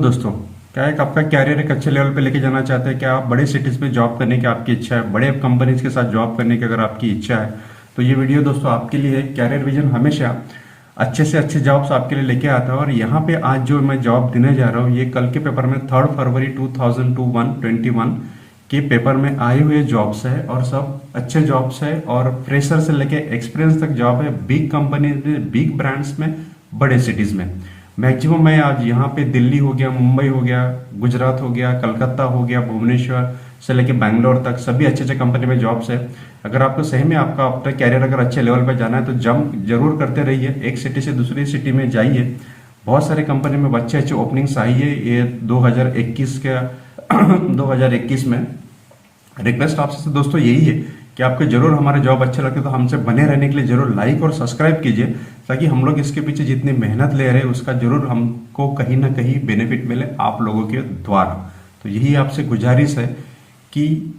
दोस्तों, क्या एक आपका कैरियर एक अच्छे लेवल पे लेके जाना चाहते हैं? क्या आप बड़े सिटीज में जॉब करने की आपकी इच्छा है, बड़े कंपनीज के साथ जॉब करने की अगर आपकी इच्छा है तो ये वीडियो दोस्तों आपके लिए है। कैरियर विजन हमेशा अच्छे से अच्छे जॉब्स आपके लिए लेके आता है और यहाँ पे आज जो मैं जॉब देने जा रहा हूँ ये कल के पेपर में 3 फरवरी 2021 के पेपर में आए हुए जॉब्स है और सब अच्छे जॉब्स है और फ्रेशर से लेके एक्सपीरियंस तक जॉब है, बिग कंपनी में, बिग ब्रांड्स में, बड़े सिटीज में। मैक्सिमम मैं आज यहाँ पे दिल्ली हो गया, मुंबई हो गया, गुजरात हो गया, कलकत्ता हो गया, भुवनेश्वर से लेके बैंगलोर तक सभी अच्छे अच्छे कंपनी में जॉब्स है। अगर आपको सही में आपका अपना कैरियर अगर अच्छे लेवल पे जाना है तो जंप जरूर करते रहिए, एक सिटी से दूसरी सिटी में जाइए। बहुत सारे कंपनी में अच्छे अच्छे ओपनिंग्स आई है ये 2021 के 2021 में। रिक्वेस्ट आपसे दोस्तों यही है कि आपको जरूर हमारे जॉब अच्छे लगते तो हमसे बने रहने के लिए जरूर लाइक और सब्सक्राइब कीजिए, ताकि हम लोग इसके पीछे जितनी मेहनत ले रहे हैं उसका जरूर हमको कहीं ना कहीं बेनिफिट मिले आप लोगों के द्वारा। तो यही आपसे गुजारिश है कि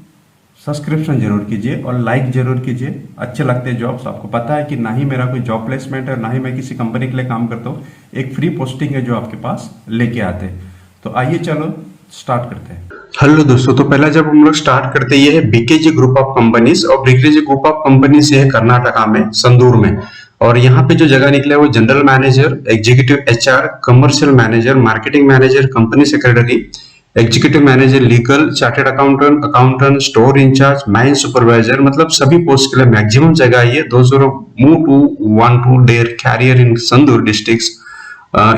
सब्सक्रिप्शन जरूर कीजिए और लाइक जरूर कीजिए। अच्छे लगते हैं जॉब्स। आपको पता है कि ना ही मेरा कोई जॉब प्लेसमेंट है, ना ही मैं किसी कंपनी के लिए काम करता हूँ, एक फ्री पोस्टिंग है जो आपके पास लेके आते हैं। तो आइए चलो स्टार्ट करते हैं। हेलो दोस्तों, तो पहला जब हम लोग स्टार्ट करते हैं ये है बीकेजी ग्रुप ऑफ कंपनीज और बीकेजी ग्रुप ऑफ कंपनीज है कर्नाटका में, संदूर में। और यहाँ पे जो जगह निकला है वो general manager, executive HR, commercial manager, marketing manager, company secretary, executive manager, legal, chartered accountant, accountant, store incharge, mine supervisor, मतलब सभी पोस्ट के लिए मैक्सिमम जगह है ये। Those who move to want to their career in Sandur district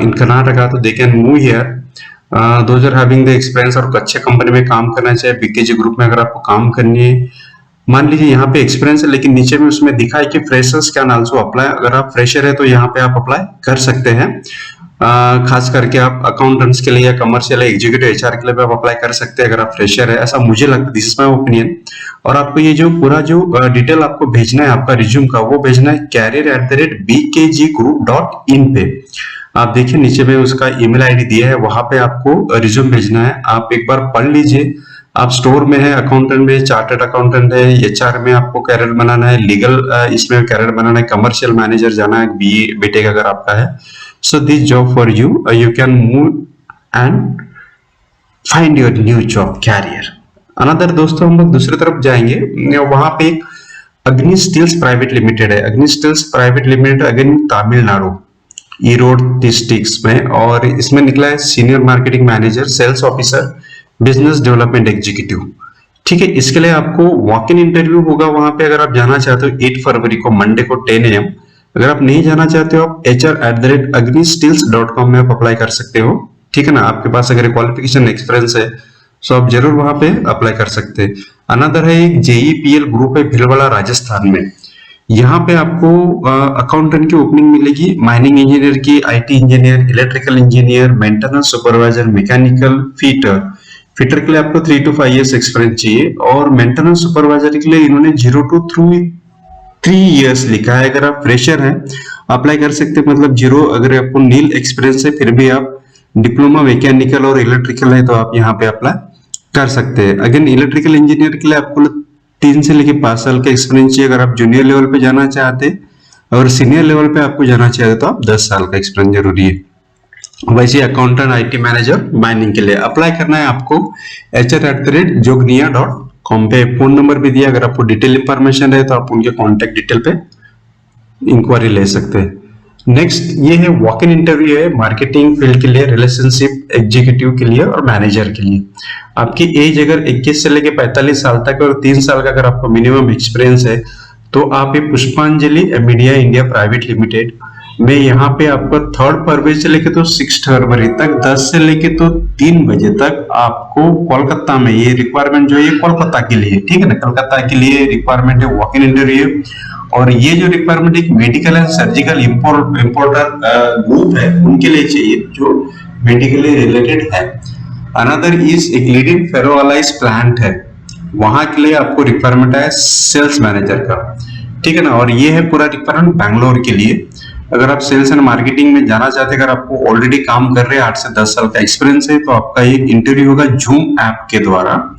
in Karnataka, तो they can move here. Those are having the experience और अच्छे कंपनी में काम करना चाहिए। बीकेजी ग्रुप में अगर आपको काम करनी है, मान लीजिए यहाँ पे एक्सपीरियंस है लेकिन नीचे में उसमें दिखा है कि फ्रेशर्स कैन आल्सो अप्लाई। अगर आप फ्रेशर है तो यहाँ पे आप अप्लाई कर सकते हैं। खास करके आप अकाउंटेंट्स के लिए या कमर्शियल या एग्जीक्यूटिव एचआर के लिए भी आप अप्लाई कर सकते हैं अगर आप फ्रेशर है, ऐसा मुझे लगता है। This is my opinion. और आपको ये जो पूरा जो डिटेल आपको भेजना है आपका रिज्यूम का, वो भेजना है career@bkggroup.in पे। आप देखिए नीचे में उसका ईमेल आईडी दिया है, वहां पे आपको रिज्यूम भेजना है। आप एक बार पढ़ लीजिए। आप स्टोर में है, अकाउंटेंट में, चार्टर्ड अकाउंटेंट है, एचआर में आपको कैरियर बनाना है, लीगल इसमें कैरियर बनाना है, कमर्शियल मैनेजर जाना है, बीए बीटेक अगर आपका है। So this job for you, you can move and find your new job career. Another दोस्तों हम लोग दूसरी तरफ जाएंगे, वहां पे एक अग्नि स्टील्स प्राइवेट लिमिटेड है। Agni steels private limited again Tamil Nadu Erode district में, और इसमें निकला है senior marketing manager, sales officer, business development executive. ठीक है, इसके लिए आपको वॉक इन इंटरव्यू होगा वहां पे। अगर आप जाना चाहते हो 8 फरवरी को मंडे को 10 AM। अगर आप नहीं जाना चाहते हो आप hr@agnistills.com में आप अप्लाई कर सकते हो। ठीक है ना, आपके पास अगर क्वालिफिकेशन एक्सपीरियंस है तो आप जरूर वहां पे अप्लाई कर सकते हैं। अनदर है एक JEPL ग्रुप है भिलवाड़ा राजस्थान में। यहाँ पे आपको अकाउंटेंट की ओपनिंग मिलेगी, माइनिंग इंजीनियर की, IT engineer, electrical engineer, maintenance supervisor, mechanical fitter. Fitter के लिए आपको 3 to 5 years एक्सपीरियंस चाहिए और मेंटेनेंस सुपरवाइजर के लिए इन्होंने 0 to 3 years लिखा है। अगर आप फ्रेशर हैं अप्लाई कर सकते हैं, मतलब 0 अगर आपको नील एक्सपीरियंस है फिर भी आप डिप्लोमा मैकेनिकल और इलेक्ट्रिकल है तो आप यहाँ पे अप्लाई कर सकते हैं। अगेन इलेक्ट्रिकल इंजीनियर के लिए आपको 3 से लेके 5 साल का एक्सपीरियंस चाहिए अगर आप जूनियर लेवल पे जाना चाहते हैं, और सीनियर लेवल पे आपको जाना चाहते तो आप 10 साल का एक्सपीरियंस जरूरी है। वैसे अकाउंटेंट, IT मैनेजर, माइनिंग के लिए अप्लाई करना है आपको hr@jognia.com पे। फोन नंबर भी दिया, अगर आपको डिटेल इंफॉर्मेशन है तो आप उनके कॉन्टेक्ट डिटेल पे इंक्वायरी ले सकते हैं। नेक्स्ट ये है वॉक इन इंटरव्यू है मार्केटिंग फील्ड के लिए, रिलेशनशिप एग्जीक्यूटिव के लिए और मैनेजर के लिए। आपकी एज अगर 21 से लेके 45 साल तक और 3 साल का अगर आपको मिनिमम एक्सपीरियंस है तो आप ये पुष्पांजलि मीडिया इंडिया प्राइवेट लिमिटेड में यहाँ पे आपको 3 फरवरी से लेके तो 6 फरवरी तक 10 से लेके तो 3 बजे तक आपको कोलकाता में ये रिक्वायरमेंट जो है कोलकाता के लिए, ठीक है ना, कोलकाता के लिए रिक्वायरमेंट है, वॉक इन इंटरव्यू। और ये जो रिक्वायरमेंट एक medical and surgical importer group है उनके लिए चाहिए जो मेडिकली रिलेटेड है। अनदर इज एक लीडिंग फेरोअलाइज प्लांट है, वहां के लिए आपको रिक्वायरमेंट है सेल्स मैनेजर का, ठीक है ना। और ये है पूरा रिक्वायरमेंट बैंगलोर के लिए। अगर आप सेल्स एंड मार्केटिंग में जाना चाहते हैं, अगर आपको ऑलरेडी काम कर रहे हैं 8 से 10 साल का एक्सपीरियंस है तो आपका ये इंटरव्यू होगा जूम ऐप के द्वारा।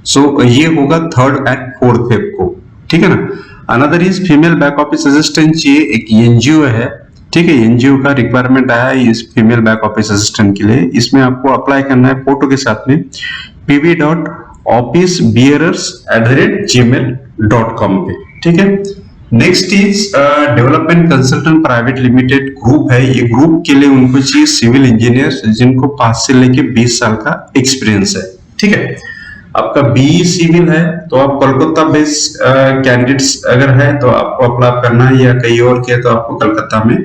सो ये होगा 3rd and 4th फेब को, ठीक है ना। Another is female back office assistant चाहिए, एक NGO है ठीक है, एनजीओ का रिक्वायरमेंट आया है इस फीमेल बैक ऑफिस असिस्टेंट के लिए। इसमें आपको अप्लाई करना है फोटो के साथ में pv.officebearers@gmail.com पे। ठीक है, next is development consultant private limited group है। ये ग्रुप के लिए उनको चाहिए सिविल इंजीनियर जिनको 5 से लेके 20 साल का एक्सपीरियंस है। ठीक है, आपका बीई सिविल है तो आप कोलकाता बेस्ड कैंडिडेट्स अगर है तो आपको अप्लाई करना है, या कहीं और के तो आपको कलकत्ता में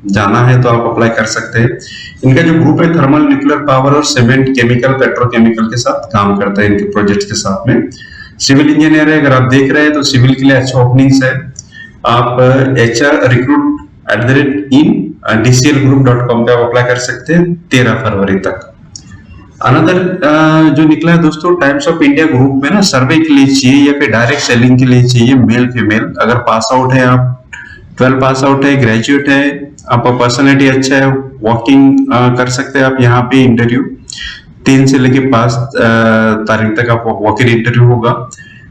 जाना है तो आप अप्लाई कर सकते हैं। इनका जो ग्रुप है थर्मल, न्यूक्लियर पावर और सीमेंट, केमिकल, पेट्रोकेमिकल के साथ काम करता है इनके प्रोजेक्ट के साथ में। सिविल इंजीनियर है, अगर आप देख रहे हैं तो सिविल के लिए अच्छा ओपनिंग्स है। आप hr@recruit@in.dclgroup.com पे आप अप्लाई कर सकते हैं 13 फरवरी तक। अनदर जो निकला है दोस्तों, टाइम्स ऑफ इंडिया ग्रुप में ना सर्वे के लिए चाहिए या फिर डायरेक्ट सेलिंग के लिए चाहिए मेल फीमेल। अगर पास आउट है, आप 12 पास आउट है, ग्रेजुएट है, आपका पर्सनैलिटी अच्छा है, वॉकिंग कर सकते हैं आप यहाँ पे। इंटरव्यू 3 से लेके 5 तारीख तक आपको वॉकिंग इंटरव्यू होगा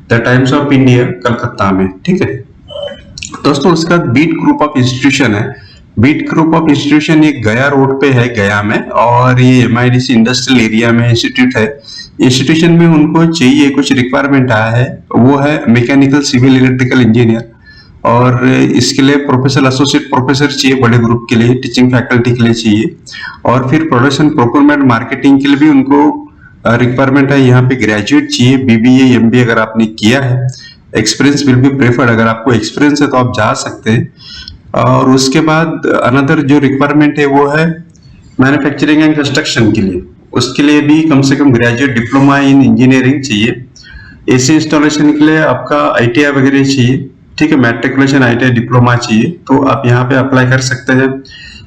the times of India Calcutta में। ठीक है दोस्तों, उसका बीट ग्रुप ऑफ इंस्टीट्यूशन है। बीट ग्रुप ऑफ इंस्टीट्यूशन ये गया रोड पे है, गया में, और ये एमआईडीसी इंडस्ट्रियल एरिया में इंस्टीट्यूट है। इंस्टीट्यूशन में उनको चाहिए कुछ रिक्वायरमेंट आया है, वो है मैकेनिकल, सिविल, इलेक्ट्रिकल इंजीनियर, और इसके लिए प्रोफेसर, एसोसिएट प्रोफेसर चाहिए बड़े ग्रुप के लिए, टीचिंग फैकल्टी के लिए चाहिए, और फिर प्रोडक्शन, प्रोक्योरमेंट, मार्केटिंग के लिए भी उनको रिक्वायरमेंट है। यहाँ पे ग्रेजुएट चाहिए, बीबीए, एमबीए अगर आपने किया है। एक्सपीरियंस विल बी प्रेफर्ड, अगर आपको एक्सपीरियंस है तो आप जा सकते हैं। और उसके बाद अनदर जो रिक्वायरमेंट है वो है मैन्युफैक्चरिंग एंड कंस्ट्रक्शन के लिए। उसके लिए भी कम से कम ग्रेजुएट डिप्लोमा इन इंजीनियरिंग चाहिए। एसी इंस्टॉलेशन के लिए आपका आईटीआई वगैरह चाहिए। ठीक है, मैट्रिकुलेशन, आईटीआई, डिप्लोमा चाहिए तो आप यहाँ पे अप्लाई कर सकते हैं।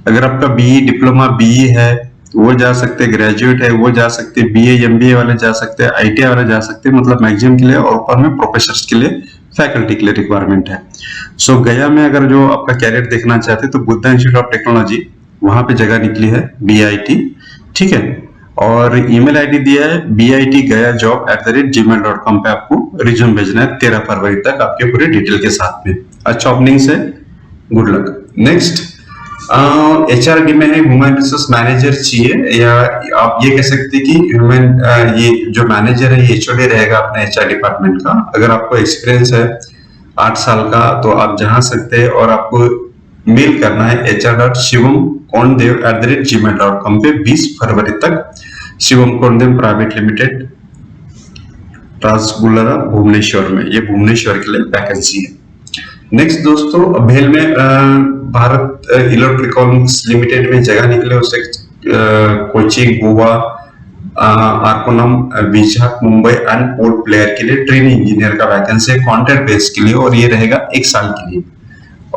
अगर आपका बीई, डिप्लोमा, बीई है वो जा सकते हैं, ग्रेजुएट है वो जा सकते हैं, बीए, एमबीए वाले जा सकते हैं, आईटीआई वाले जा सकते हैं, मतलब मैक्सिमम के लिए, और ऊपर में प्रोफेसर्स के लिए, फैकल्टी के लिए रिक्वायरमेंट है। सो गया में अगर जो आपका कैरियर देखना चाहते हैं तो बुद्धा इंस्टीट्यूट ऑफ टेक्नोलॉजी, वहां पे जगह निकली है BIT। ठीक है, और ईमेल आईडी दिया है bitgayajobs@gmail.com पे आपको रिज्यूम भेजना है 13 फरवरी तक आपके पूरे डिटेल के साथ में। अच्छा ओपनिंग्स है, गुड लक। नेक्स्ट HRD में है ह्यूमन रिसोर्स मैनेजर चाहिए, या आप ये कह सकते हैं कि ह्यूमन ये जो मैनेजर है ये HOD रहेगा अपने HR डिपार्टमेंट का। अगर आपको एक्सपीरियंस है 8 साल का तो आप जा सकते हैं, और आपको मेल करना है hr.shivam.kondev@gmail.com पे 20 फरवरी तक। शिवम कोंडेव प्राइवेट लिमिटेड, राजगुल्ला, भुवनेश्वर में, ये भुवनेश्वर के लिए वैकेंसी है। नेक्स्ट दोस्तों, भेल में भारत इलेक्ट्रिकॉनिक्स लिमिटेड में जगह निकले, उसे कोची, गोवा, आरकोनम, विशाख, मुंबई एंड पोर्ट प्लेयर के लिए ट्रेनिंग इंजीनियर का वैकेंसी है, कॉन्ट्रैक्ट बेस के लिए, और ये रहेगा 1 साल के लिए।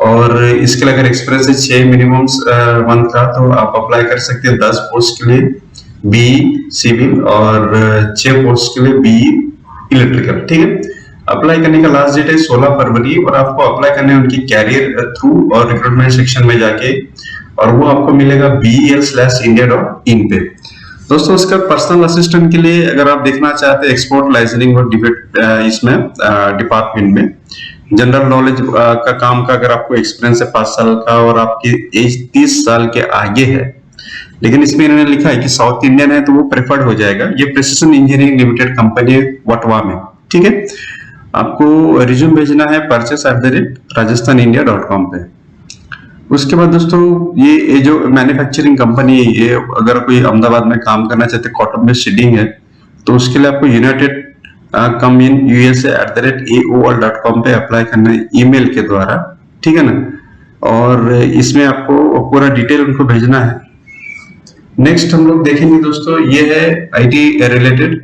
और इसके लिए अगर एक्सपीरियंस है 6 मिनिमम मंथ का तो आप अप्लाई कर सकते हैं 10 पोस्ट के लिए बीई सिविल, और 6 पोस्ट के लिए बीई इलेक्ट्रिकल। ठीक है, अप्लाई करने का लास्ट डेट है 16 फरवरी, और आपको अप्लाई करने उनकी कैरियर थ्रू और रिक्रूटमेंट सेक्शन में जाके, और वो आपको मिलेगा bel/india.in पे। दोस्तों, उसका पर्सनल असिस्टेंट के लिए अगर आप देखना चाहते हैं एक्सपोर्ट, लाइसेंसिंग और इसमें डिपार्टमेंट में जनरल नॉलेज का काम का अगर आपको एक्सपीरियंस है 5 साल का, और आपकी एज 30 साल के आगे है, लेकिन इसमें इन्होंने लिखा है कि साउथ इंडियन है तो वो प्रेफर्ड हो जाएगा। ये प्रिसिजन इंजीनियरिंग लिमिटेड कंपनी है वटवा में। ठीक है, आपको रिज्यूम भेजना है purchase@rajasthanindia.com पे। उसके बाद दोस्तों, ये जो मैन्युफैक्चरिंग कंपनी है, ये अगर कोई अहमदाबाद में काम करना चाहते, कॉटन में शेडिंग है, तो उसके लिए आपको यूनाइटेड कम इन USA@AOL.com पे अप्लाई करना है ईमेल के द्वारा। ठीक है ना, और इसमें आपको पूरा डिटेल उनको भेजना है। नेक्स्ट हम लोग देखेंगे दोस्तों, ये है IT रिलेटेड,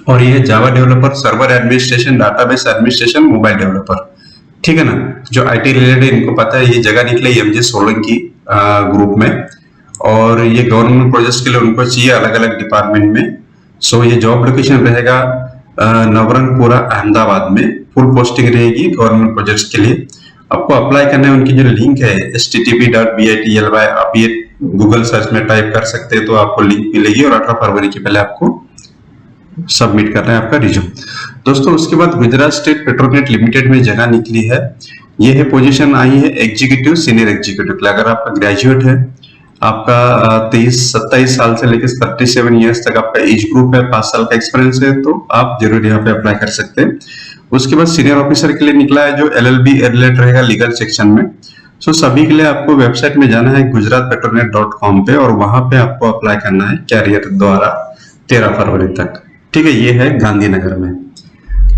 और ये है Java developer, server administration, database administration, mobile developer. ठीक है ना, जो IT रिलेटेड इनको पता है, ये जगह निकले MJ सोलंकी ग्रुप में, और ये गवर्नमेंट प्रोजेक्ट्स के लिए उनको चाहिए अलग अलग डिपार्टमेंट में। सो ये जॉब लोकेशन रहेगा नवरंगपुरा, अहमदाबाद में। फुल पोस्टिंग रहेगी गवर्नमेंट प्रोजेक्ट्स के लिए। आपको अप्लाई करना है, उनकी जो लिंक है http://bit.ly, आप ये गूगल सर्च में टाइप कर सकते हैं तो आपको लिंक मिलेगी, और 18 फरवरी के पहले आपको सबमिट करना है आपका रिज्यूम। दोस्तों, उसके बाद गुजरात स्टेट पेट्रोनेट लिमिटेड में जगह निकली है ये है पोजीशन आई है एग्जीक्यूटिव सीनियर एग्जीक्यूटिव के लिए। अगर आपका ग्रेजुएट है, आपका 27 साल से लेकर 37 ईयर्स तक आपका एज ग्रुप है, 5 साल का एक्सपीरियंस है, तो आप जरूर यहाँ पे अप्लाई कर सकते हैं। उसके बाद सीनियर ऑफिसर के लिए निकला है जो LLB रिलेटेड रहेगा लीगल सेक्शन में। सो सभी के लिए आपको वेबसाइट में जाना है gujaratpetronet.com पे और वहां पे आपको अप्लाई करना है कैरियर द्वारा 13 फरवरी तक। ठीक है, ये है गांधीनगर में।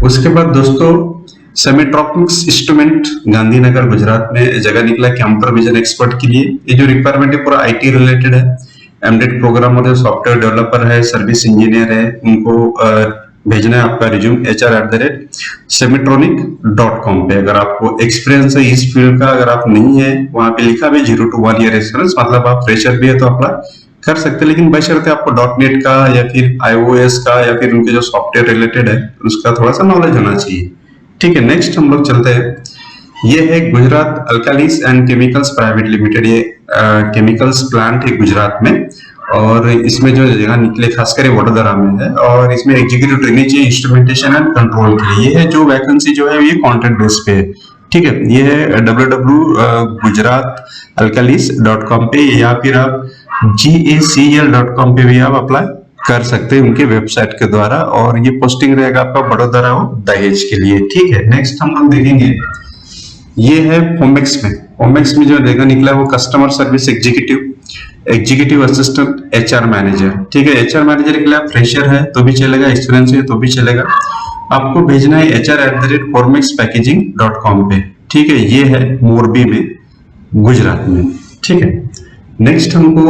उसके बाद दोस्तों सेमीट्रॉनिक्स इंस्ट्रूमेंट गांधीनगर गुजरात में जगह निकला कंप्यूटर विजन एक्सपर्ट के लिए। ये जो रिक्वायरमेंट है पूरा IT रिलेटेड है। एमडेड प्रोग्रामर है, सॉफ्टवेयर डेवलपर है, सर्विस इंजीनियर है, उनको भेजना है आपका रिज्यूम HR@semetronic.com पे। अगर आपको एक्सपीरियंस है इस फील्ड का, अगर आप नहीं है, वहां पे लिखा भी 0 to 1 ईयर एक्सपीरियंस, मतलब आप फ्रेशर भी है तो अप्लाई कर सकते हैं, लेकिन बशर्ते आपको .NET का या फिर iOS का या फिर उनके जो सॉफ्टवेयर रिलेटेड है उसका थोड़ा सा नॉलेज होना चाहिए। ठीक है, नेक्स्ट हम लोग चलते हैं। ये है Gujarat alkalies and chemicals private limited. ये केमिकल्स प्लांट है गुजरात में और इसमें जो जगह निकले खासकर वडोदरा में है और इसमें एग्जीक्यूटिव ट्रेनिंग चाहिए इंस्ट्रूमेंटेशन एंड कंट्रोल के लिए। ये है जो वैकेंसी जो है ये कॉन्ट्रैक्ट बेस पे है। ठीक है, ये है www.gujaratAlkalis.com पे या फिर आप GACL.com पे भी आप अप्लाई कर सकते हैं उनके वेबसाइट के द्वारा और ये पोस्टिंग रहेगा आपका बड़ोदरा और दहेज के लिए। ठीक है, नेक्स्ट हम लोग देखेंगे ये है फोमेक्स में। फोमेक्स में जो जगह निकला है वो customer service executive assistant HR manager. ठीक है, HR मैनेजर के लिए आप फ्रेशर है तो भी चलेगा, एक्सपीरियंस है तो भी चलेगा। आपको भेजना है HR@formexpackaging.com पे। ठीक है, ये है मोरबी में गुजरात में। ठीक है, नेक्स्ट हमको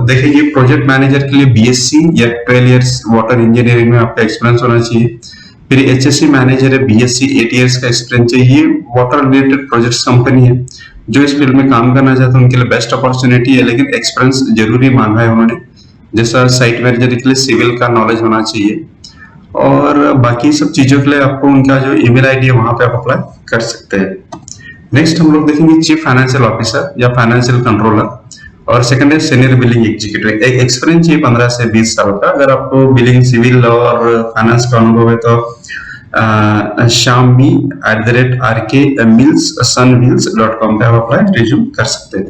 देखेंगे प्रोजेक्ट मैनेजर के लिए BSc या 12 इयर्स वाटर इंजीनियरिंग में आपका एक्सपीरियंस होना चाहिए। फिर HSC मैनेजर है BSc 8 इयर्स का एक्सपीरियंस चाहिए। ये वाटर रिलेटेड प्रोजेक्ट्स कंपनी है, जो इस फील्ड में काम करना चाहते हैं उनके लिए बेस्ट अपॉर्चुनिटी है, लेकिन एक्सपीरियंस जरूरी मांगा है उन्होंने। जैसा साइट मैनेजर के लिए सिविल का नॉलेज होना चाहिए और बाकी सब चीजों के लिए आपको उनका जो ईमेल ID है वहां पे आप अप्लाई कर सकते हैं। नेक्स्ट हम लोग देखेंगे चीफ फाइनेंशियल ऑफिसर या फाइनेंशियल कंट्रोलर और सेकंड है सीनियर बिलिंग एग्जीक्यूटिव। एक एक्सपीरियंस चाहिए 15 से 20 साल का। अगर आपको बिलिंग सिविल और फाइनेंस का अनुभव है तो shami@rkmillssunwheels.com पे आप अप्लाई रिज्यूम कर सकते हैं।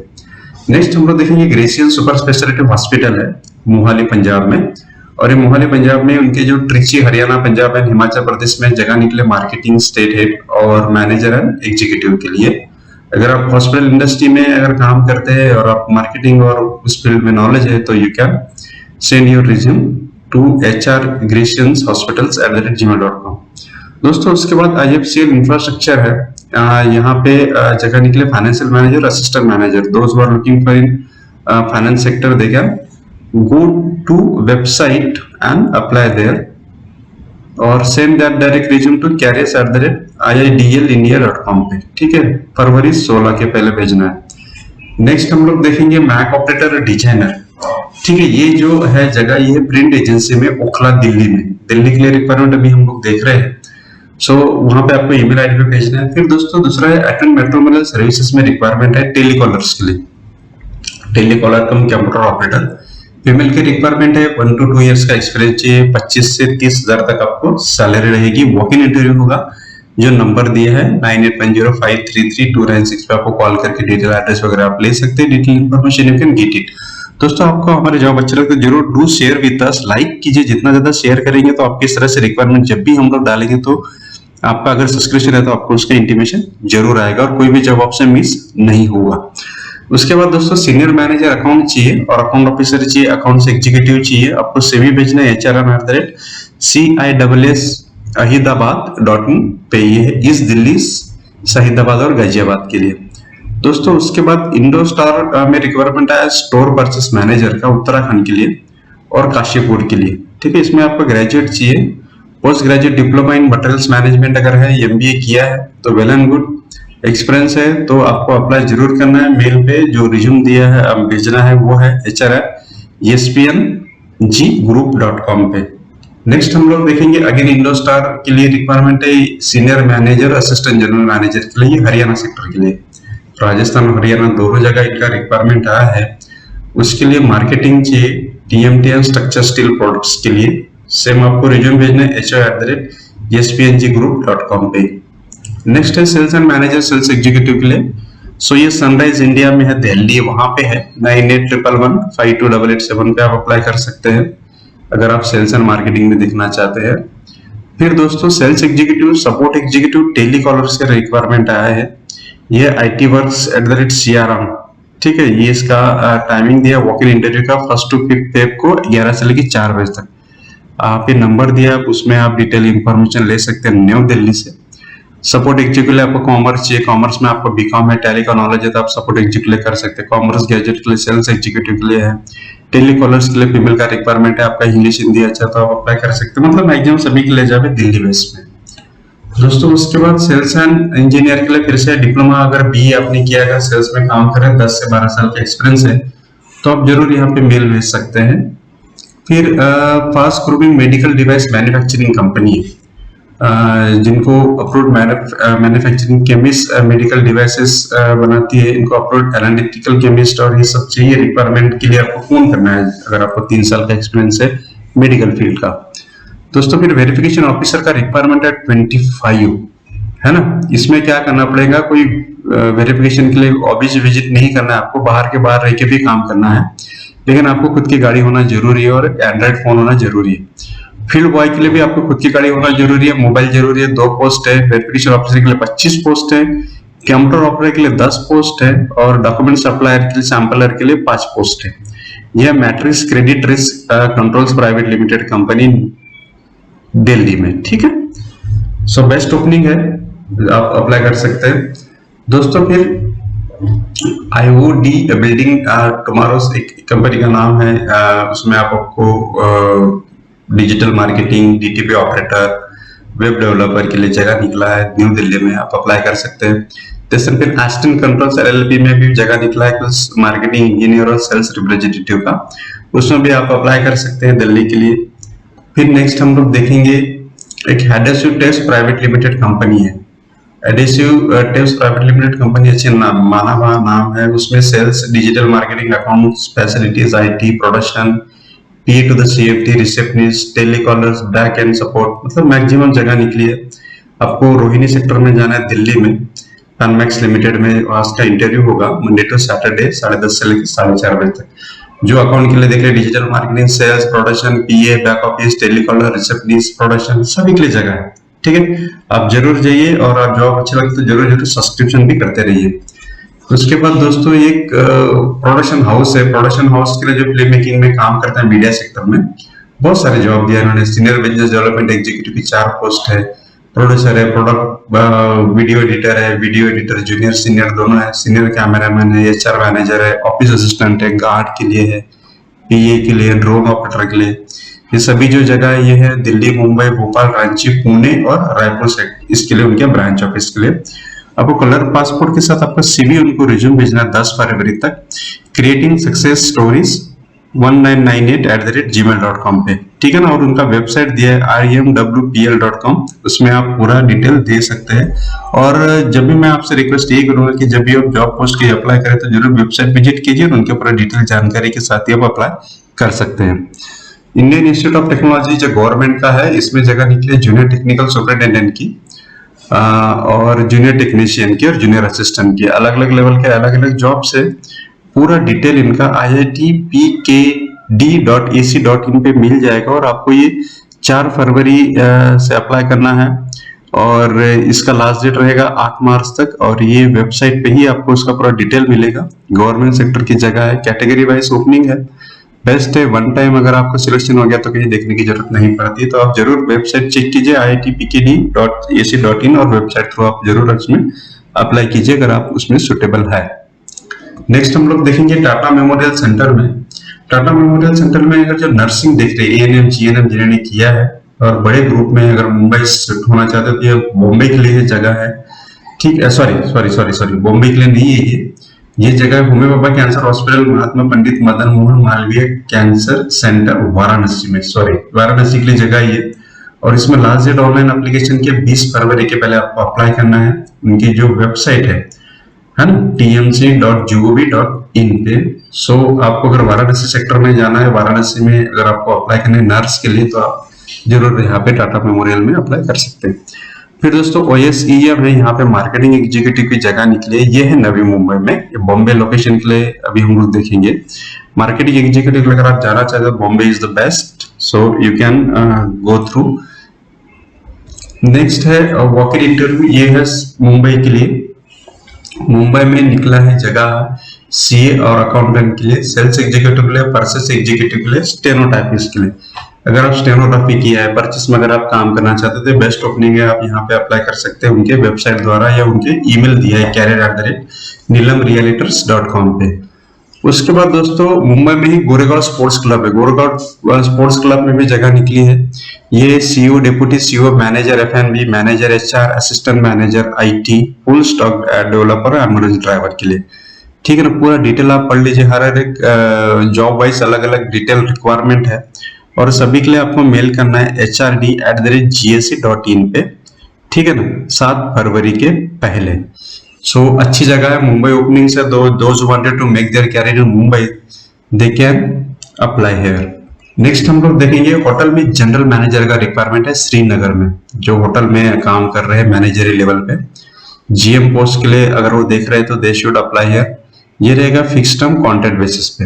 नेक्स्ट हम लोग देखेंगे ग्रेसियन सुपर स्पेशलिटी हॉस्पिटल है मोहाली पंजाब में और ये मोहाली पंजाब में उनके जो ट्रिची हरियाणा पंजाब एंड हिमाचल प्रदेश में जगह निकले मार्केटिंग स्टेट हेड और मैनेजर एंड एग्जीक्यूटिव के लिए। अगर आप हॉस्पिटल इंडस्ट्री में अगर काम करते हैं और आप मार्केटिंग और उस फील्ड में नॉलेज है तो you can send your resume to HR@grecianshospitals@gmail.com। दोस्तों उसके बाद IFCL इंफ्रास्ट्रक्चर है, यहाँ पे जगह निकले financial manager assistant manager. Those who are looking for in finance sector they can go to website and apply there और send that direct resume to careers@iidlindia.com पे। ठीक है, फरवरी 16 के पहले भेजना है। नेक्स्ट हम लोग देखेंगे मैक ऑपरेटर डिजाइनर। ठीक है, ये जो है जगह ये प्रिंट एजेंसी में ओखला दिल्ली में। दिल्ली के लिए रिक्वायरमेंट अभी हम लोग देख रहे हैं। सो वहां पे आपको ईमेल ID पे भेजना है। फिर दोस्तों दूसरा है अटेंड मेट्रोमोबाइल सर्विसेज में रिक्वायरमेंट है टेलीकॉलर्स के लिए। टेलीकॉलर कम कंप्यूटर ऑपरेटर फीमेल की रिक्वायरमेंट है। 1 to 2 इयर्स का एक्सपीरियंस चाहिए। 25 से 30 हजार तक आपको सैलरी रहेगी। वॉक इन इंटरव्यू होगा। जो नंबर दिया है 9810533296 पे आपको कॉल करके डिटेल एड्रेस वगैरह आप ले सकते हैं। Detail information you can get it. दोस्तों आपको हमारे जॉब अच्छा लगता है जरूर do share with us, like कीजिए। जितना ज्यादा शेयर करेंगे तो आपकी इस तरह से रिक्वायरमेंट जब भी हम लोग डालेंगे तो आपका अगर सब्सक्रिप्शन है तो आपको उसका इंटीमेशन जरूर आएगा और कोई भी जॉब आपसे मिस नहीं होगा। उसके बाद दोस्तों सीनियर मैनेजर अकाउंट चाहिए और अकाउंट ऑफिसर चाहिए, अकाउंट्स एग्जीक्यूटिव चाहिए। आपको CV भेजना है HRM@CISS-ahidabad.in पे। ये है ईस्ट दिल्ली, शहीदाबाद और गाजियाबाद के लिए। दोस्तों उसके बाद इंडो स्टार में रिक्वायरमेंट आया स्टोर परचेस मैनेजर का उत्तराखंड के लिए और काशीपुर के लिए। ठीक है, इसमें आपको ग्रेजुएट चाहिए, post graduate diploma in materials management अगर है, MBA किया है तो वेल एंड गुड। एक्सपीरियंस है तो आपको अप्लाई जरूर करना है। मेल पे जो रिज्यूम दिया है अब भेजना है वो है HR@ESPNGgroup.com पे। नेक्स्ट हम लोग देखेंगे अगेन इंडो स्टार के लिए रिक्वायरमेंट है senior manager assistant general manager के लिए हरियाणा सेक्टर के लिए। राजस्थान और हरियाणा दोनों जगह इनका रिक्वायरमेंट आया है। उसके लिए मार्केटिंग चाहिए TMT and structure steel products के लिए। सेम आपको रिज्यूम भेजना है HR@ESPNGgroup.com पे। नेक्स्ट है sales and manager sales executive के लिए। सो ये सनराइज इंडिया में है, दिल्ली, वहां पे है। 9811528887 पे आप अप्लाई कर सकते हैं अगर आप सेल्स एंड मार्केटिंग में दिखना चाहते हैं। फिर दोस्तों sales executive, support executive, telecallers के रिक्वायरमेंट आया है। ये IT-Works@CRM, ठीक है। ये इसका टाइमिंग दिया वॉक इन इंटरव्यू का 1 to 5 फेब को 11 से लेकर 4 बजे तक। आप ये नंबर दिया, उसमें आप डिटेल इंफॉर्मेशन ले सकते हैं न्यू दिल्ली से। सपोर्ट एग्जीक्यूटिव आपको कॉमर्स चाहिए, कॉमर्स में आपको बीकॉम है, टैली का नॉलेज है तो आप सपोर्ट एग्जीक्यूटिव कर सकते हैं। कॉमर्स ग्रेजुएट के लिए सेल्स एग्जीक्यूटिव के लिए है। टेली कॉलर्स के लिए फीमेल का रिक्वायरमेंट है, आपका इंग्लिश हिंदी अच्छा तो आप अप्लाई कर सकते हैं। मतलब मैक्सिमम सभी के लिए जावे दिल्ली बेस में। दोस्तों उसके बाद सेल्स एंड इंजीनियर के लिए फिर से डिप्लोमा, अगर BE आपने किया, अगर सेल्स में काम करें, 10 से 12 साल का एक्सपीरियंस है तो आप जरूर यहाँ पे मेल भेज सकते हैं। फिर fast growing medical device manufacturing company है, जिनको approved manufacturing chemist medical devices बनाती है, इनको अप्रूव्ड एनालिटिकल केमिस्ट और ये सब चाहिए। रिक्वायरमेंट के लिए आपको फोन करना है अगर आपको 3 साल का एक्सपीरियंस है मेडिकल फील्ड का। दोस्तों फिर वेरिफिकेशन ऑफिसर का रिक्वायरमेंट है 25, है ना। इसमें क्या करना पड़ेगा, कोई वेरिफिकेशन के लिए ऑफिस विजिट नहीं करना है आपको, बाहर के बाहर रह के भी काम करना है, लेकिन आपको खुद की गाड़ी होना जरूरी है और एंड्रॉइड फोन होना जरूरी है। फील्ड बॉय के लिए भी आपको खुद की गाड़ी होना जरूरी है, मोबाइल जरूरी है। 2 पोस्ट है। वेरिफिकेशन ऑफिसर के लिए 25 पोस्ट है। कंप्यूटर ऑपरेटर के लिए 10 पोस्ट है और डॉक्यूमेंट सप्लायर के लिए, सैंपलर के लिए 5 पोस्ट है। यह matrix credit risk controls private limited company Delhi में, ठीक है। सो बेस्ट ओपनिंग है, आप अप्लाई कर सकते हैं। दोस्तों फिर IOD बिल्डिंग टुमारोज एक कंपनी का नाम है, उसमें आपको digital marketing, DTP operator, web developer के लिए जगह निकला है न्यू दिल्ली में, आप अप्लाई कर सकते हैं। जैसे फिर एस्टन कंट्रोल्स LLP में भी जगह निकला है मार्केटिंग इंजीनियर और सेल्स रिप्रेजेंटेटिव का, उसमें भी आप अप्लाई कर सकते हैं दिल्ली के लिए। फिर नेक्स्ट हम लोग देखेंगे एक adhesive test private limited company है। Adhesive test private limited company अच्छे माना हुआ नाम है। उसमें sales, digital marketing, accounts, facilities, IT, production, PA to the CFT, receptionist, telecallers, back end support, मतलब मैक्सिमम जगह निकली है। आपको रोहिणी सेक्टर में जाना है दिल्ली में, टनमैक्स लिमिटेड में। आज का इंटरव्यू होगा मंडे टू सैटरडे 10:30 से लेकर 4:30 बजे तक। जो अकाउंट के लिए देख रहे, digital marketing, sales, production, PA, back office, telecaller, receptionist, production, सभी के लिए जगह है, ठीक है। आप जरूर जाइए और आप जॉब अच्छा लगता है तो जरूर जरूर सब्सक्रिप्शन भी करते रहिए। उसके बाद दोस्तों एक प्रोडक्शन हाउस है। प्रोडक्शन हाउस के लिए जो फिल्म मेकिंग में काम करते हैं मीडिया सेक्टर में, बहुत सारे जॉब दिया इन्होंने। सीनियर बिजनेस डेवलपमेंट एग्जीक्यूटिव की 4 पोस्ट है। प्रोड्यूसर है, प्रोडक्ट वीडियो एडिटर है, वीडियो एडिटर जूनियर सीनियर दोनों है। सीनियर कैमरामैन है, HR मैनेजर है, ऑफिस असिस्टेंट है, गार्ड के लिए है, PA के लिए, ड्रोन ऑपरेटर के लिए। ये सभी जो जगह है ये है दिल्ली, मुंबई, भोपाल, रांची, पुणे और रायपुर से, इसके लिए उनके ब्रांच ऑफिस के लिए। आपको कलर पासपोर्ट के साथ आपका CV उनको रिज्यूम भेजना है 10 फरवरी तक। क्रिएटिंग सक्सेस स्टोरीज 1998@gmail.com पे, ठीक है ना। और उनका वेबसाइट दिया है imwpl.com, उसमें आप पूरा डिटेल दे सकते हैं। और जब भी मैं आपसे रिक्वेस्ट यही करूंगा कि जब भी आप जॉब पोस्ट के अप्लाई करें तो जरूर वेबसाइट विजिट कीजिए और उनके पूरा डिटेल जानकारी के साथ ही आप अप्लाई कर सकते हैं। इंडियन इंस्टीट्यूट ऑफ टेक्नोलॉजी जो गवर्नमेंट का है, इसमें जगह निकली जूनियर टेक्निकल सुपरिटेंडेंट की और जूनियर टेक्नीशियन की और जूनियर असिस्टेंट की। अलग अलग लेवल के अलग अलग जॉब से पूरा डिटेल इनका iitpkd.ac.in पे मिल जाएगा और आपको ये 4 फरवरी से अप्लाई करना है और इसका लास्ट डेट रहेगा 8 मार्च तक। और ये वेबसाइट पे ही आपको उसका पूरा डिटेल मिलेगा। गवर्नमेंट सेक्टर की जगह है, कैटेगरी वाइज ओपनिंग है, बेस्ट है। 1 टाइम अगर आपका सिलेक्शन हो गया तो कहीं देखने की जरूरत नहीं पड़ती, तो आप जरूर वेबसाइट चेक कीजिए iitpkd.ac.in और वेबसाइट थ्रू आप जरूर उसमें अप्लाई कीजिए अगर आप उसमें सुटेबल है। नेक्स्ट हम लोग देखेंगे टाटा मेमोरियल सेंटर में। टाटा मेमोरियल सेंटर में अगर जो नर्सिंग देख रहे हैं, ANM GNM जिन्होंने किया है और बड़े ग्रुप में अगर मुंबई शिफ्ट होना चाहते हो तो ये बॉम्बे के लिए जगह है, ठीक है। सॉरी बॉम्बे के लिए नहीं है ये जगह होमी बाबा कैंसर हॉस्पिटल, महात्मा पंडित मदन मोहन मालवीय कैंसर सेंटर, वाराणसी में, वाराणसी के लिए जगह ये। और इसमें लास्ट डेट ऑनलाइन एप्लीकेशन के 20 फरवरी के पहले आपको अप्लाई करना है। उनकी जो वेबसाइट है ना, tmc.gov.in पे। सो आपको अगर वाराणसी सेक्टर में जाना है, वाराणसी में अगर आपको अप्लाई करना है नर्स के लिए, तो आप जरूर यहाँ पे टाटा मेमोरियल में अप्लाई कर सकते हैं। फिर दोस्तों OSEM है, यहाँ पे मार्केटिंग एग्जीक्यूटिव की जगह निकली है। ये है नवी मुंबई में, बॉम्बे लोकेशन के लिए अभी हम लोग देखेंगे। मार्केटिंग एग्जीक्यूटिव अगर आप जाना चाहते हो, Bombay is the best, so you can go through. Next है वॉक इन इंटरव्यू, ये है मुंबई के लिए। मुंबई में निकला है जगह CA और अकाउंटेंट के लिए, सेल्स एग्जीक्यूटिव के लिए, परचेस एग्जीक्यूटिव के लिए, स्टेनोटाइपिस्ट के लिए। अगर आप स्टेनोग्राफी किया है, परचेस में अगर आप काम करना चाहते थे, बेस्ट ओपनिंग है, आप यहाँ पे अप्लाई कर सकते हैं उनके वेबसाइट द्वारा, या उनके ईमेल दिया है career@nilamrealitors.com पे। उसके बाद दोस्तों मुंबई में ही गोरेगांव स्पोर्ट्स क्लब है, गोरेगांव स्पोर्ट्स क्लब में भी जगह निकली है। ये CEO, deputy CEO, manager F&B, manager HR, assistant manager IT, full stock developer, ambulance driver के लिए। ठीक है ना, पूरा डिटेल आप पढ़ लीजिए, हर एक जॉब वाइज अलग अलग डिटेल रिक्वायरमेंट है, और सभी के लिए आपको मेल करना है hrd@gse.in पे, ठीक है ना, 7 फरवरी के पहले। सो अच्छी जगह है, मुंबई ओपनिंग से those who wanted to make their career in Mumbai, they can apply here. Next हम लोग देखेंगे होटल में जनरल मैनेजर का रिक्वायरमेंट है श्रीनगर में, जो होटल में काम कर रहे हैं मैनेजरी लेवल पे। GM पोस्ट के लिए अगर वो देख रहे हैं तो दे शुड अप्लाई हियर। ये रहेगा फिक्स टर्म कॉन्ट्रैक्ट बेसिस पे।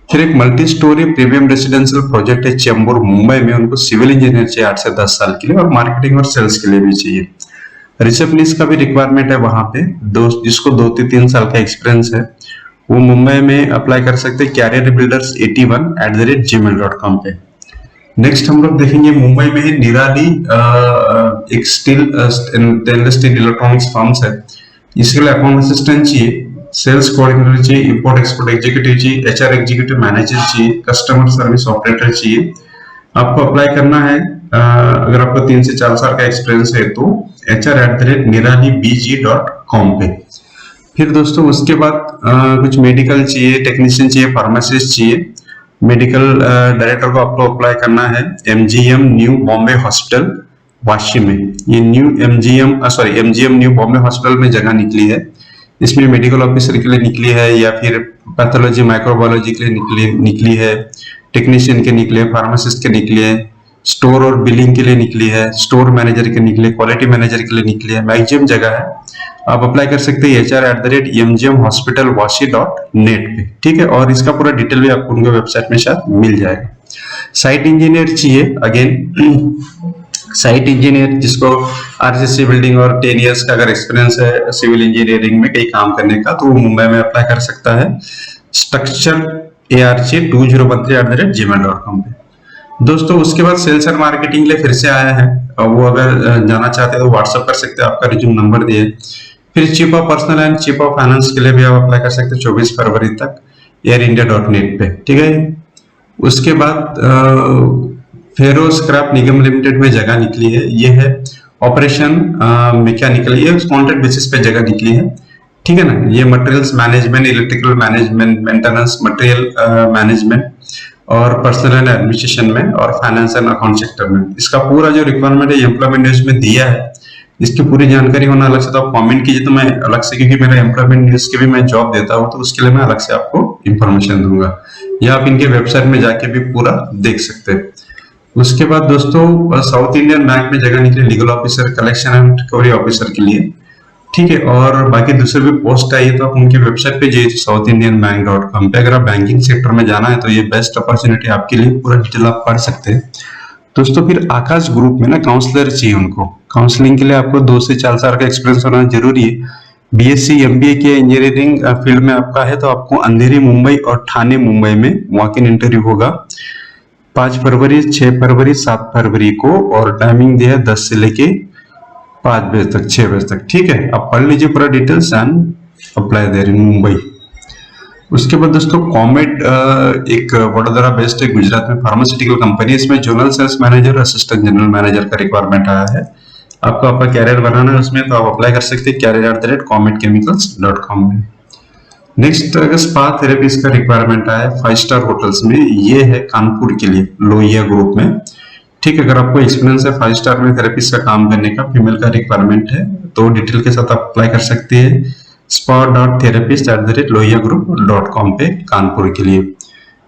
फिर एक multi storey premium residential project है चेंबूर मुंबई में, उनको सिविल इंजीनियर चाहिए 8 से 10 साल के लिए, और मार्केटिंग और सेल्स के लिए भी चाहिए। रिसेप्शनिस्ट का भी रिक्वायरमेंट है वहां पे, जिसको 2 से 3 साल का एक्सपीरियंस है, वो मुंबई में अप्लाई कर सकते हैं careerbuilders81@gmail.com पे। नेक्स्ट हम लोग देखेंगे मुंबई में ही निराली, एक स्टेनलेस स्टील इलेक्ट्रॉनिक्स फर्म्स है, इसके लिए अकाउंट असिस्टेंट चाहिए, सेल्स कोऑर्डिनेटर चाहिए, इंपोर्ट एक्सपोर्ट एग्जीक्यूटिव चाहिए, HR एग्जीक्यूटिव मैनेजर चाहिए, कस्टमर सर्विस ऑपरेटर चाहिए। आपको अप्लाई करना है, अगर आपको 3 से 4 साल का एक्सपीरियंस है तो hr@niralibg.com पे। फिर दोस्तों उसके बाद कुछ मेडिकल चाहिए, टेक्नीशियन चाहिए, फार्मासिस्ट चाहिए। मेडिकल डायरेक्टर को आपको अप्लाई करना है MGM new Bombay hospital Vashi में। ये MGM न्यू बॉम्बे हॉस्पिटल में जगह निकली है। इसमें मेडिकल ऑफिसर के लिए निकली है, या फिर पैथोलॉजी माइक्रोबायोलॉजी के लिए निकली है, टेक्नीशियन के निकले, फार्मासिस्ट के निकले है, स्टोर और बिलिंग के लिए निकली है, स्टोर मैनेजर के निकले, क्वालिटी मैनेजर के लिए निकली है। मैक्सिमम जगह है, आप अप्लाई कर सकते हैं hr@mgmhospitalwashi.net पे, ठीक है। और इसका पूरा डिटेल भी आपको उनके वेबसाइट में शायद मिल जाएगा। साइट इंजीनियर चाहिए, अगेन साइट इंजीनियर जिसको RCC बिल्डिंग और 10 इयर्स का अगर एक्सपीरियंस है सिविल इंजीनियरिंग में कहीं काम करने का, तो वो मुंबई में अप्लाई कर सकता है structure arc2013@gmail.com पे। दोस्तों उसके बाद सेल्स एंड मार्केटिंग के लिए फिर से आया है, और वो अगर जाना चाहते हैं तो व्हाट्सएप कर सकते हैं, आपका रिज्यूम नंबर दिए। फिर chief of personal and chief of finance के लिए भी आप अप्लाई कर सकते हैं 24 फरवरी तक airindia.net पे, ठीक है। उसके बाद फेरो स्क्रैप निगम लिमिटेड में जगह निकली है, ये है ऑपरेशन मैकेनिकल, ये कॉन्ट्रैक्ट बेसिस पे जगह निकली है, ठीक है ना। ये materials management, electrical management, maintenance, material management और पर्सनल एंड एडमिनिस्ट्रेशन में, और फाइनेंस एंड अकाउंट सेक्टर में। इसका पूरा जो रिक्वायरमेंट है एम्प्लॉयमेंट न्यूज में दिया है, इसकी पूरी जानकारी होना अलग से, तो आप कमेंट कीजिए तो मैं अलग से, क्योंकि मेरा एम्प्लॉयमेंट न्यूज के भी मैं जॉब देता हूँ, तो उसके लिए मैं अलग से आपको इंफॉर्मेशन दूंगा, या आप इनके वेबसाइट में जाके भी पूरा देख सकते हैं। उसके बाद दोस्तों साउथ इंडियन बैंक में जगह निकली legal officer, collection and recovery officer के लिए, ठीक है। और बाकी दूसरे भी पोस्ट आई तो आप उनकी वेबसाइट पे जाइए southindianbank.com पे। अगर आप बैंकिंग सेक्टर में जाना है तो ये बेस्ट अपॉर्चुनिटी आपके लिए, पूरा डिटेल आप पढ़ सकते हैं दोस्तों। फिर आकाश ग्रुप में ना काउंसलर चाहिए, उनको काउंसलिंग के लिए आपको 2 से 4 साल का एक्सपीरियंस होना जरूरी है। BSc MBA के इंजीनियरिंग फील्ड में आपका है तो आपको अंधेरी मुंबई और ठाणे मुंबई में वॉक इन इंटरव्यू होगा 5 फरवरी, 6 फरवरी, 7 फरवरी को, और टाइमिंग दिया है 10 से लेके 5 बजे तक, 6 बजे तक, ठीक है। आप पढ़ लीजिए पूरा details and apply there in Mumbai. उसके बाद दोस्तों कॉमेट एक वडोदरा बेस्ड है गुजरात में फार्मास्यूटिकल कंपनी, इसमें general sales manager, assistant general manager का रिक्वायरमेंट आया है। आपको आपका कैरियर बनाना है उसमें, तो आप अप्लाई कर सकते हैं career@cometchemicals.com में। नेक्स्ट अगर स्पा थेरेपिस्ट का रिक्वायरमेंट आया है 5 स्टार होटल्स में, ये है कानपुर के लिए लोहिया ग्रुप में, ठीक है। अगर आपको एक्सपीरियंस है 5 स्टार में थेरेपिस्ट का काम करने का, फीमेल का रिक्वायरमेंट है, तो डिटेल के साथ आप अप्लाई कर सकते हैं spa.therapist@lohiagroup.com पे कानपुर के लिए।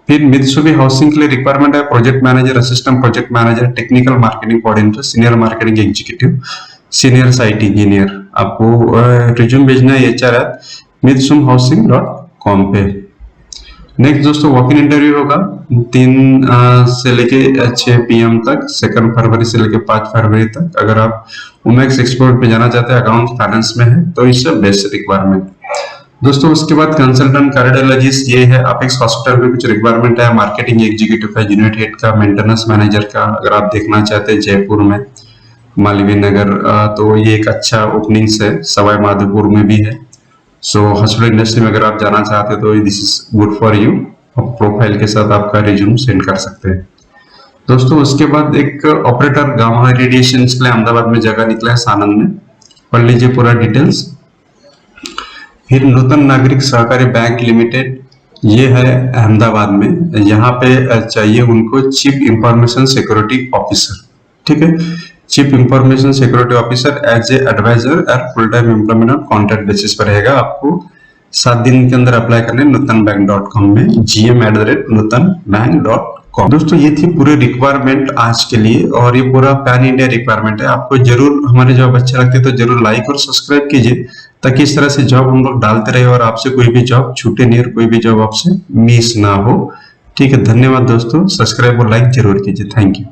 फिर मित्सुबिशी हाउसिंग के लिए रिक्वायरमेंट है project manager, assistant project manager, technical marketing coordinator, senior marketing executive. Senior site engineer. आपको रिज्यूम भेजना है hr@mitsumhousing.com पे। नेक्स्ट दोस्तों वॉक इन इंटरव्यू होगा 3 से लेके 6 PM तक, 2 फरवरी से लेके 5 फरवरी तक। अगर आप ओमेक्स एक्सपोर्ट पे जाना चाहते हैं, अकाउंट फाइनेंस में है, तो इससे बेस्ट रिक्वायरमेंट। दोस्तों उसके बाद कंसल्टेंट कार्डियोलॉजिस्ट, ये है अपेक्स हॉस्पिटल में कुछ रिक्वायरमेंट है। मार्केटिंग एग्जीक्यूटिव है, यूनिट हेड का, मेंटेनेंस मैनेजर का, अगर आप देखना चाहते हैं जयपुर में, मालवीय नगर, तो ये एक अच्छा ओपनिंग्स है। सवाई माधोपुर में भी है। सो हॉस्पिटल इंडस्ट्री में अगर आप जाना चाहते हैं तो this is good for you. Profile के साथ आपका रिज्यूम सेंड कर सकते हैं। दोस्तों उसके बाद एक ऑपरेटर गामा रेडिएशन के लिए अहमदाबाद में जगह निकला है, सानंद में। पढ़ लीजिए पूरा डिटेल्स। फिर नूतन नागरिक सहकारी बैंक लिमिटेड, ये है अहमदाबाद में। यहाँ पे चाहिए उनको चीफ इंफॉर्मेशन सिक्योरिटी ऑफिसर, ठीक है। Chief information security officer as a advisor और full time employment on contract basis पर रहेगा। आपको 7 दिन के अंदर अप्लाई करने nutanbank.com में gm@nutanbank.com। दोस्तों ये थी पूरे रिक्वायरमेंट आज के लिए, और ये पूरा पैन इंडिया रिक्वायरमेंट है। आपको जरूर हमारे जॉब अच्छे लगते तो जरूर लाइक और सब्सक्राइब कीजिए, ताकि इस तरह से जॉब हम लोग डालते रहे और आपसे कोई भी जॉब छूटे नहीं और कोई भी जॉब आपसे मिस ना हो। ठीक है, धन्यवाद दोस्तों। सब्सक्राइब और लाइक जरूर कीजिए। Thank you.